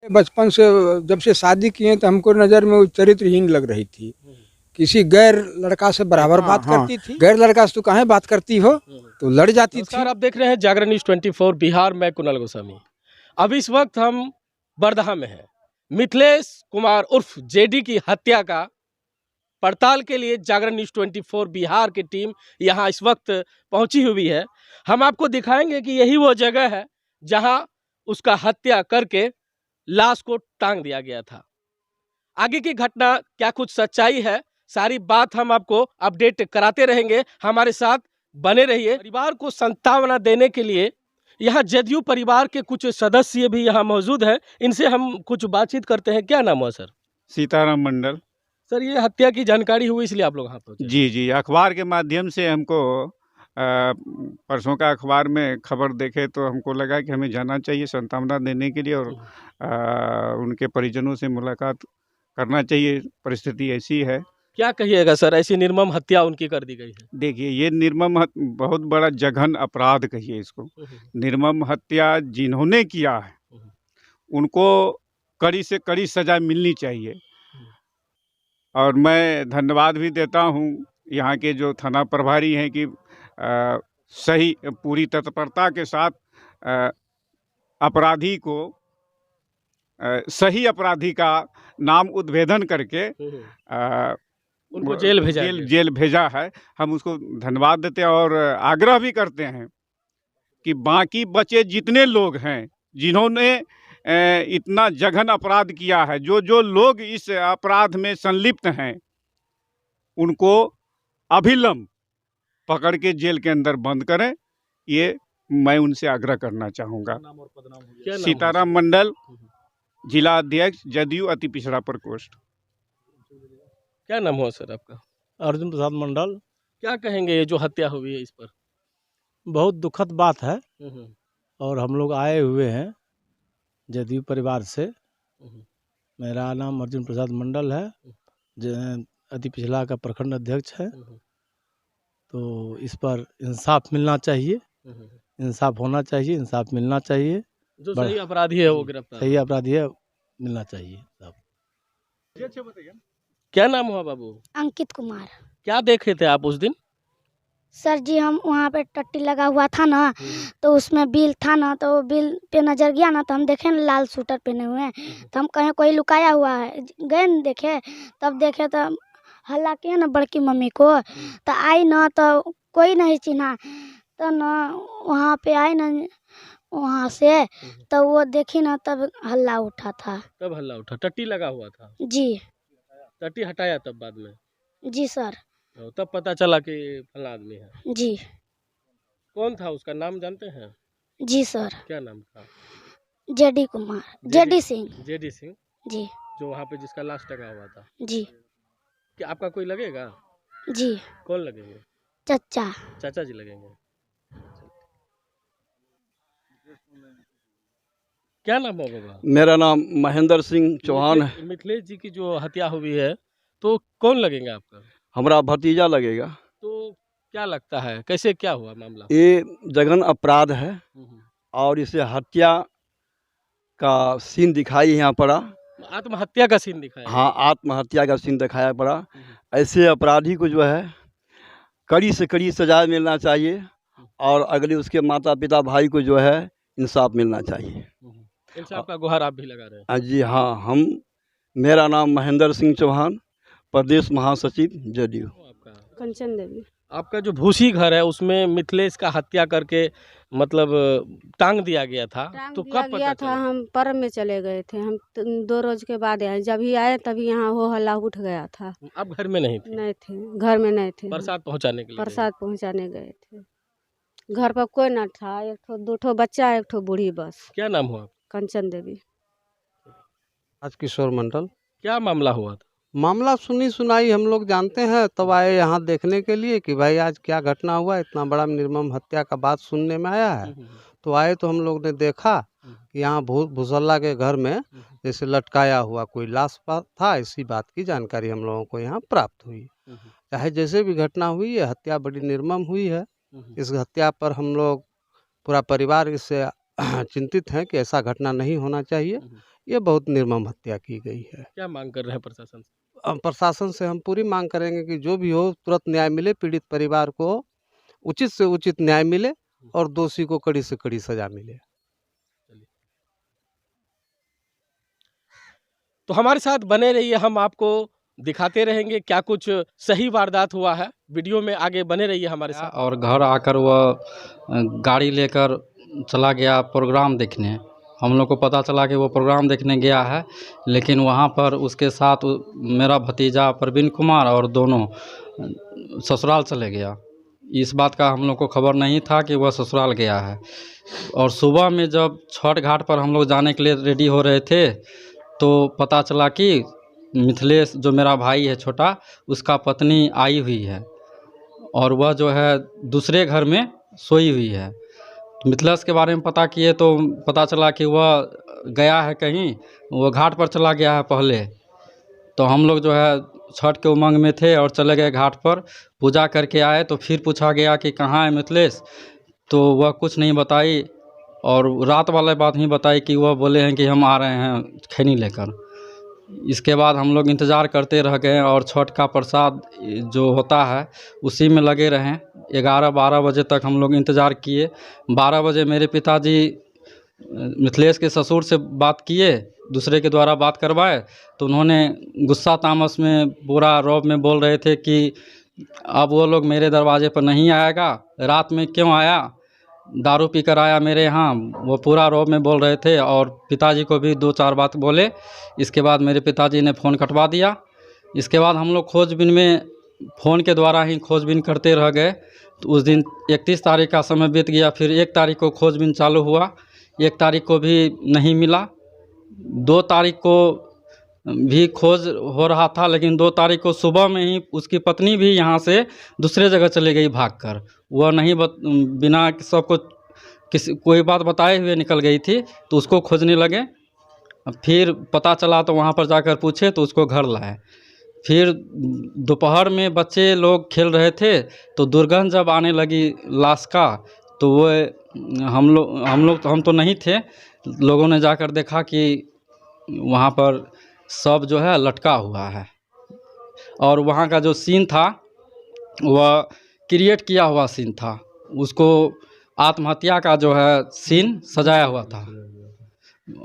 बचपन से जब से शादी किए तो हमको नज़र में वो चरित्रहीन लग रही थी। किसी गैर लड़का से बराबर बात करती थी, गैर लड़का से तू काहे बात करती हो, तो लड़ जाती थी। नमस्कार, आप देख रहे हैं जागरण न्यूज़ 24 बिहार। मैं कुणाल गोस्वामी। अब इस वक्त हम बरदहा में हैं। मिथिलेश कुमार उर्फ जेडी की हत्या का पड़ताल के लिए जागरण न्यूज़ 24 बिहार की टीम यहाँ इस वक्त पहुंची हुई है। हम आपको दिखाएंगे कि यही वो जगह है जहां उसका हत्या करके लाश को टांग दिया गया था। आगे की घटना क्या कुछ सच्चाई है, सारी बात हम आपको अपडेट कराते रहेंगे। हमारे साथ बने रहिए। परिवार को सांत्वना देने के लिए यहाँ जदयू परिवार के कुछ सदस्य भी यहाँ मौजूद हैं। इनसे हम कुछ बातचीत करते हैं। क्या नाम हुआ सर? सीताराम मंडल। सर, ये हत्या की जानकारी हुई इसलिए आप लोग यहाँ पहुंचे? जी, अखबार के माध्यम से हमको परसों का अखबार में खबर देखे तो हमको लगा कि हमें जाना चाहिए सांत्वना देने के लिए और उनके परिजनों से मुलाकात करना चाहिए। परिस्थिति ऐसी है। क्या कहिएगा सर, ऐसी निर्मम हत्या उनकी कर दी गई है? देखिए, ये बहुत बड़ा जघन अपराध कहिए इसको। निर्मम हत्या जिन्होंने किया है उनको कड़ी से कड़ी सजा मिलनी चाहिए। और मैं धन्यवाद भी देता हूँ यहाँ के जो थाना प्रभारी हैं कि सही पूरी तत्परता के साथ अपराधी को सही अपराधी का नाम उद्भेदन करके उनको जेल भेजा है। हम उसको धन्यवाद देते हैं और आग्रह भी करते हैं कि बाकी बचे जितने लोग हैं जिन्होंने इतना जघन अपराध किया है, जो लोग इस अपराध में संलिप्त हैं उनको अभिलंब पकड़ के जेल के अंदर बंद करें। ये मैं उनसे आग्रह करना चाहूँगा। सीताराम मंडल, जिला अध्यक्ष जदयू अति पिछड़ा प्रकोष्ठ। क्या नाम हुआ सर आपका? अर्जुन प्रसाद मंडल। क्या कहेंगे ये जो हत्या हुई है इस पर? बहुत दुखद बात है और हम लोग आए हुए हैं जदयू परिवार से। मेरा नाम अर्जुन प्रसाद मंडल है, अति पिछड़ा का प्रखंड अध्यक्ष है। तो इस पर इंसाफ मिलना चाहिए, इंसाफ होना चाहिए, इंसाफ मिलना चाहिए। जो सही अपराधी है वो गिरफ्तार, सही अपराधी है मिलना चाहिए। क्या नाम हुआ बाबू? अंकित कुमार। क्या देखे थे आप उस दिन? सर जी, हम वहाँ पे टट्टी लगा हुआ था ना, तो उसमें बिल था ना, तो बिल पे नज़र गया ना, तो हम देखे ना लाल सूटर पहने हुए हैं, तो हम कहें कोई लुकाया हुआ है, गए न देखे, तब देखे तो हल्ला किए ना बड़की मम्मी को, तो आई ना तो कोई नहीं चिन्हा, तो ना वहाँ पे आई ना वहाँ से, तो वो देखी ना तब हल्ला उठा था। तब हल्ला उठा? टट्टी लगा हुआ था? जी। टट्टी हटाया तब बाद में? जी सर। तब पता चला कि फला आदमी है? जी। कौन था, उसका नाम जानते हैं? जी सर। क्या नाम था? JD Kumar, JD Singh. JD Singh ji. जो वहाँ पे जिसका लाश टंगा हुआ था? जी। क्या आपका कोई लगेगा? जी। कौन लगेंगे? चचा। चाचा जी लगेंगे। क्या नाम है बाबा? मेरा नाम महेंद्र सिंह चौहान है। मिथिलेश जी की जो हत्या हुई है तो कौन लगेगा आपका? हमारा भतीजा लगेगा। तो क्या लगता है, कैसे क्या हुआ मामला? ये जघन अपराध है और इसे हत्या का सीन दिखाई यहाँ पड़ा। आत्महत्या का सीन दिखाया? हाँ, आत्महत्या का सीन दिखाया पड़ा। ऐसे अपराधी को जो है कड़ी से कड़ी सजा मिलना चाहिए और अगले उसके माता पिता भाई को जो है इंसाफ मिलना चाहिए। इंसाफ का गुहार आप भी लगा रहे हैं? जी हाँ, मेरा नाम महेंद्र सिंह चौहान, प्रदेश महासचिव जदयू। आपका? कंचन देवी। आपका जो भूसी घर है उसमें मिथिलेश का हत्या करके मतलब टांग दिया गया था, तो कब पता था? हम पर्व में चले गए थे, हम 2 रोज के बाद आए। जब ही आए तभी यहाँ हो हल्ला उठ गया था। आप घर में नहीं थे? नहीं थे, घर में नहीं थे। प्रसाद पहुंचाने के लिए? प्रसाद पहुंचाने गए थे। घर पर कोई न था, 1-2 बच्चा, 1 बूढ़ी बस। क्या नाम हुआ? कंचन देवी। राजकिशोर मंडल। क्या मामला हुआ था? मामला सुनी सुनाई हम लोग जानते हैं, तब आए यहाँ देखने के लिए कि भाई आज क्या घटना हुआ। इतना बड़ा निर्मम हत्या का बात सुनने में आया है, तो आए तो हम लोग ने देखा कि यहाँ भूसल्ला के घर में जैसे लटकाया हुआ कोई लाश था। इसी बात की जानकारी हम लोगों को यहाँ प्राप्त हुई। चाहे जैसे भी घटना हुई है, हत्या बड़ी निर्मम हुई है। इस हत्या पर हम लोग पूरा परिवार इससे चिंतित हैं कि ऐसा घटना नहीं होना चाहिए। ये बहुत निर्मम हत्या की गई है। क्या मांग कर रहे हैं प्रशासन से? प्रशासन से हम पूरी मांग करेंगे कि जो भी हो तुरंत न्याय मिले, पीड़ित परिवार को उचित से उचित न्याय मिले और दोषी को कड़ी से कड़ी सजा मिले। तो हमारे साथ बने रहिए, हम आपको दिखाते रहेंगे क्या कुछ सही वारदात हुआ है। वीडियो में आगे बने रहिए हमारे साथ। और घर आकर वह गाड़ी लेकर चला गया प्रोग्राम देखने। हम लोग को पता चला कि वो प्रोग्राम देखने गया है, लेकिन वहाँ पर उसके साथ मेरा भतीजा प्रवीण कुमार और दोनों ससुराल चले गया। इस बात का हम लोग को खबर नहीं था कि वह ससुराल गया है। और सुबह में जब छठ घाट पर हम लोग जाने के लिए रेडी हो रहे थे तो पता चला कि मिथिलेश जो मेरा भाई है छोटा, उसका पत्नी आई हुई है और वह जो है दूसरे घर में सोई हुई है। मिथिलेश के बारे में पता किए तो पता चला कि वह गया है कहीं, वो घाट पर चला गया है पहले। तो हम लोग जो है छठ के उमंग में थे और चले गए घाट पर, पूजा करके आए। तो फिर पूछा गया कि कहाँ है मिथिलेश, तो वह कुछ नहीं बताई और रात वाले बात ही बताई कि वह बोले हैं कि हम आ रहे हैं खैनी लेकर। इसके बाद हम लोग इंतज़ार करते रह गए और छठ का प्रसाद जो होता है उसी में लगे रहें। 11-12 बजे तक हम लोग इंतज़ार किए। 12 बजे मेरे पिताजी मिथिलेश के ससुर से बात किए, दूसरे के द्वारा बात करवाए। तो उन्होंने गुस्सा तामस में पूरा रौब में बोल रहे थे कि अब वो लोग मेरे दरवाजे पर नहीं आएगा, रात में क्यों आया, दारू पी कर आया मेरे यहाँ। वो पूरा रौब में बोल रहे थे और पिताजी को भी 2-4 बात बोले। इसके बाद मेरे पिताजी ने फ़ोन कटवा दिया। इसके बाद हम लोग खोजबीन में फ़ोन के द्वारा ही खोजबीन करते रह गए। तो उस दिन 31 तारीख का समय बीत गया। फिर 1 तारीख को खोजबीन चालू हुआ, 1 तारीख को भी नहीं मिला। 2 तारीख को भी खोज हो रहा था, लेकिन 2 तारीख को सुबह में ही उसकी पत्नी भी यहाँ से दूसरे जगह चली गई भागकर। वह नहीं बिना सबको कोई बात बताए हुए निकल गई थी। तो उसको खोजने लगे। फिर पता चला तो वहाँ पर जाकर पूछे तो उसको घर लाए। फिर दोपहर में बच्चे लोग खेल रहे थे तो दुर्गंध जब आने लगी लाश का, तो वो हम तो नहीं थे, लोगों ने जाकर देखा कि वहाँ पर सब जो है लटका हुआ है। और वहाँ का जो सीन था वह क्रिएट किया हुआ सीन था, उसको आत्महत्या का जो है सीन सजाया हुआ था।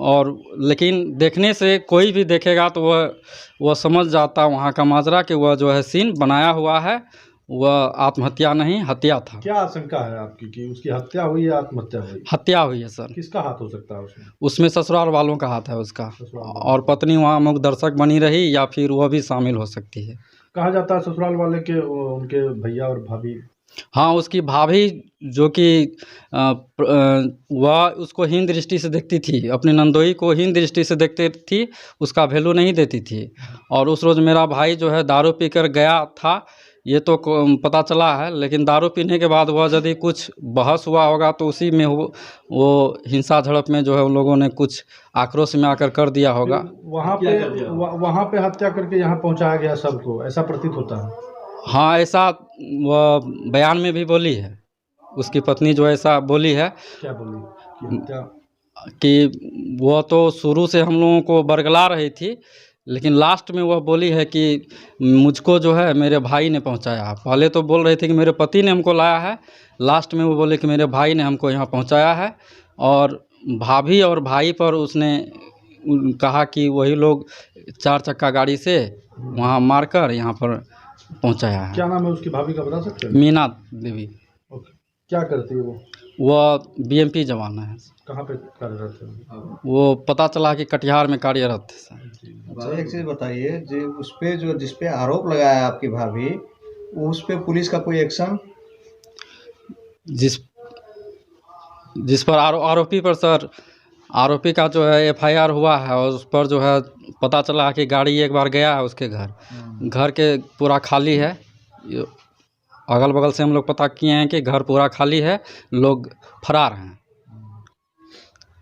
और लेकिन देखने से कोई भी देखेगा तो वह समझ जाता वहाँ का माजरा कि वह जो है सीन बनाया हुआ है, वह आत्महत्या नहीं हत्या था। क्या आशंका है आपकी कि उसकी हत्या हुई या आत्महत्या हुई? हत्या हुई है सर। किसका हाथ हो सकता है उसमें? उसमें ससुराल वालों का हाथ है उसका, और पत्नी वहाँ मुख्य दर्शक बनी रही या फिर वह भी शामिल हो सकती है। कहा जाता है ससुराल वाले के उनके भैया और भाभी। हाँ, उसकी भाभी जो कि वह उसको हीन दृष्टि से देखती थी, अपनी नंदोई को हीन दृष्टि से देखती थी, उसका वैल्यू नहीं देती थी। और उस रोज़ मेरा भाई जो है दारू पीकर गया था, ये तो पता चला है। लेकिन दारू पीने के बाद वह यदि कुछ बहस हुआ होगा तो उसी में वो हिंसा झड़प में जो है उन लोगों ने कुछ आक्रोश में आकर कर दिया होगा। वहाँ पे हत्या करके यहाँ पहुँचाया गया सबको, ऐसा प्रतीत होता है। हाँ, ऐसा वह बयान में भी बोली है, उसकी पत्नी जो ऐसा बोली है। क्या बोली? कि वह तो शुरू से हम लोगों को बरगला रही थी, लेकिन लास्ट में वह बोली है कि मुझको जो है मेरे भाई ने पहुंचाया। पहले तो बोल रहे थे कि मेरे पति ने हमको लाया है, लास्ट में वो बोले कि मेरे भाई ने हमको यहाँ पहुंचाया है। और भाभी और भाई पर उसने कहा कि वही लोग 4 चक्का गाड़ी से वहाँ मारकर यहाँ पर पहुंचाया है। क्या नाम है उसकी भाभी का, बता सकते हैं? मीना देवी। क्या करती है वो? वह बीएमपी जवान है। कहाँ पे कार्यरत है? वो पता चला कि कटिहार में कार्यरत थे सर। अच्छा, एक चीज़ बताइए, जो उस पे जिस पे आरोप लगाया है आपकी भाभी, उस पे पुलिस का कोई एक्शन? जिस पर आरोपी पर सर, आरोपी का जो है एफआईआर हुआ है और उस पर जो है पता चला कि गाड़ी एक बार गया है उसके घर के पूरा खाली है। अगल बगल से हम लोग पता किए हैं कि घर पूरा खाली है, लोग फरार हैं।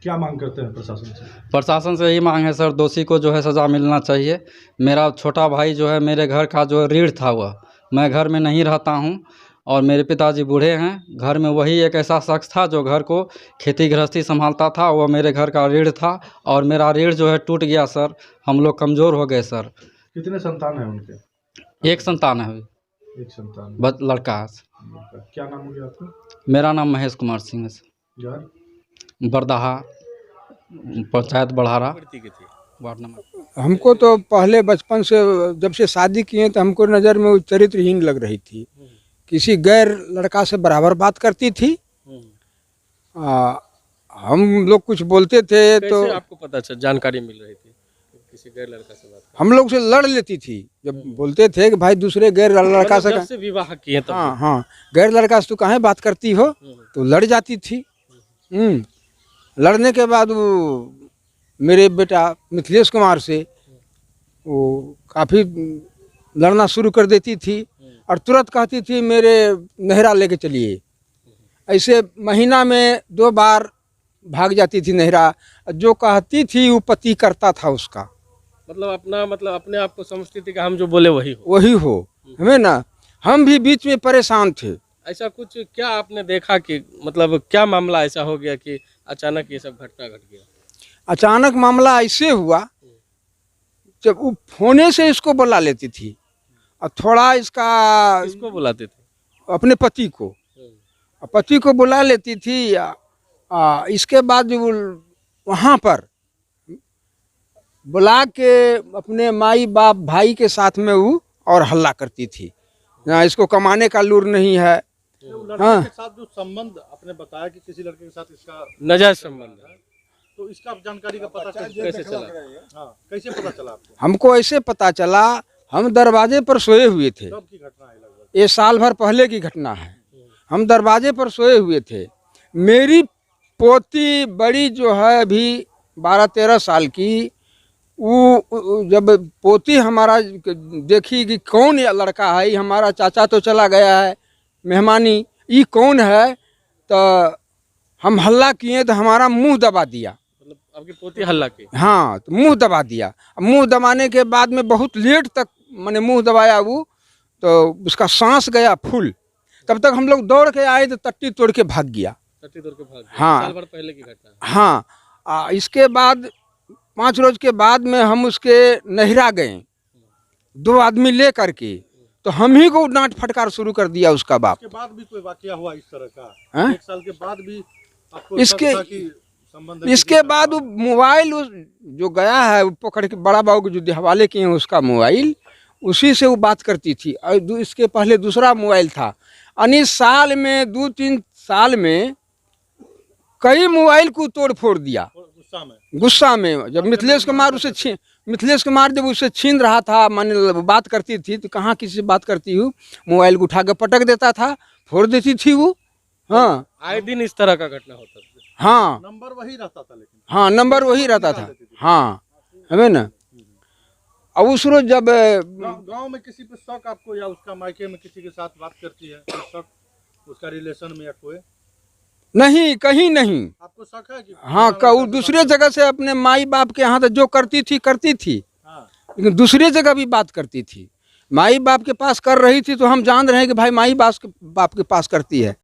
क्या मांग करते हैं प्रशासन से? प्रशासन से यही मांग है सर, दोषी को जो है सज़ा मिलना चाहिए। मेरा छोटा भाई जो है, मेरे घर का जो रीढ़ था, वह मैं घर में नहीं रहता हूँ और मेरे पिताजी बूढ़े हैं। घर में वही एक ऐसा शख्स था जो घर को खेती गृहस्थी संभालता था। वो मेरे घर का रीढ़ था और मेरा रीढ़ जो है टूट गया सर। हम लोग कमज़ोर हो गए सर। कितने संतान हैं उनके? एक संतान है, एक संतान। लड़का है। क्या नाम हो गया आपका? मेरा नाम महेश कुमार सिंह है सर। घर बरदहा, पंचायत बढ़ारा, वार्ड नंबर। हमको तो पहले बचपन से जब से शादी किए तो हमको नज़र में वो चरित्रहीन लग रही थी। किसी गैर लड़का से बराबर बात करती थी। हम लोग कुछ बोलते थे तो आपको पता चल जानकारी मिल रही थी किसी गैर लड़का से बात? हम लोग से लड़ लेती थी। जब बोलते थे कि भाई दूसरे गैर लड़का से विवाह किए तब? हाँ, गैर लड़का से तू काहे बात करती हो, तो लड़ जाती थी। लड़ने के बाद वो मेरे बेटा मिथिलेश कुमार से वो काफ़ी लड़ना शुरू कर देती थी और तुरंत कहती थी मेरे नहरा लेके चलिए। ऐसे महीना में 2 बार भाग जाती थी नहरा। जो कहती थी वो पति करता था उसका। मतलब अपने आप को समझती थी कि हम जो बोले वही हो। हमें ना, हम भी बीच में परेशान थे। ऐसा कुछ क्या आपने देखा कि मतलब क्या मामला ऐसा हो गया कि अचानक ये सब घटना घट गया? अचानक मामला ऐसे हुआ जब वो फोने से इसको बुला लेती थी और थोड़ा इसका किसको बुलाते थे? अपने पति को। पति को बुला लेती थी। इसके बाद जो वहाँ पर बुला के अपने माई बाप भाई के साथ में वो और हल्ला करती थी। इसको कमाने का लूर नहीं है। लड़के के साथ जो संबंध आपने बताया कि किसी लड़के के साथ इसका नाजायज संबंध है, तो इसका जानकारी का पता कैसे चला? हाँ, कैसे पता चला आपको? हमको ऐसे पता चला, हम दरवाजे पर सोए हुए थे। कब की घटना है लगभग? ये साल भर पहले की घटना है। हम दरवाजे पर सोए हुए थे। मेरी पोती बड़ी जो है अभी 12-13 साल की, वो जब पोती हमारा देखी कि कौन ये लड़का है, हमारा चाचा तो चला गया है मेहमानी, ये कौन है, तो हम हल्ला किए तो हमारा मुंह दबा दिया। मतलब आपकी पोती हल्ला की? हाँ, तो मुंह दबा दिया। मुंह दबाने के बाद में बहुत लेट तक मैंने मुंह दबाया वो, तो उसका सांस गया फुल। तब तक हम लोग दौड़ के आए तो टट्टी तोड़ के भाग गया। टट्टी तोड़ के भाग गया? हाँ, साल भर पहले की घटना है। हाँ, इसके बाद 5 रोज के बाद में हम उसके नहरा गए 2 आदमी ले करके, तो हम ही को डांट फटकार शुरू कर दिया उसका बाप। इसके बाद भी कोई वाकया हुआ इस तरह का? है? 1 साल के बाद भी आपको इसके बाद वो मोबाइल जो गया है वो पकड़ के बड़ा बाबू को जो हवाले किए हैं उसका मोबाइल, उसी से वो बात करती थी। और इसके पहले दूसरा मोबाइल था। यानी साल में 2-3 साल में कई मोबाइल को तोड़ फोड़ दिया गुस्सा में। जब मिथिलेश कुमार जब उसे छीन रहा था, माने बात करती थी तो कहाँ किसी से बात करती हूँ, मोबाइल को उठा के पटक देता था, फोड़ देती थी वो। हाँ, आए दिन इस तरह का घटना होता था। हाँ, नंबर वही रहता था लेकिन। हाँ, नंबर वही रहता था। हाँ, हमें ना। अब उस रोज जब गांव में किसी पे शक आपको, या उसका मायके में किसी के साथ बात करती है, शक उसका रिलेशन में या कोई? नहीं, कहीं नहीं। आपको शक है कि? हाँ, कहूँ दूसरे जगह से अपने माई बाप के यहाँ तो जो करती थी, हाँ। लेकिन दूसरे जगह भी बात करती थी। माई बाप के पास कर रही थी तो हम जान रहे हैं कि भाई माई बाप के पास करती है।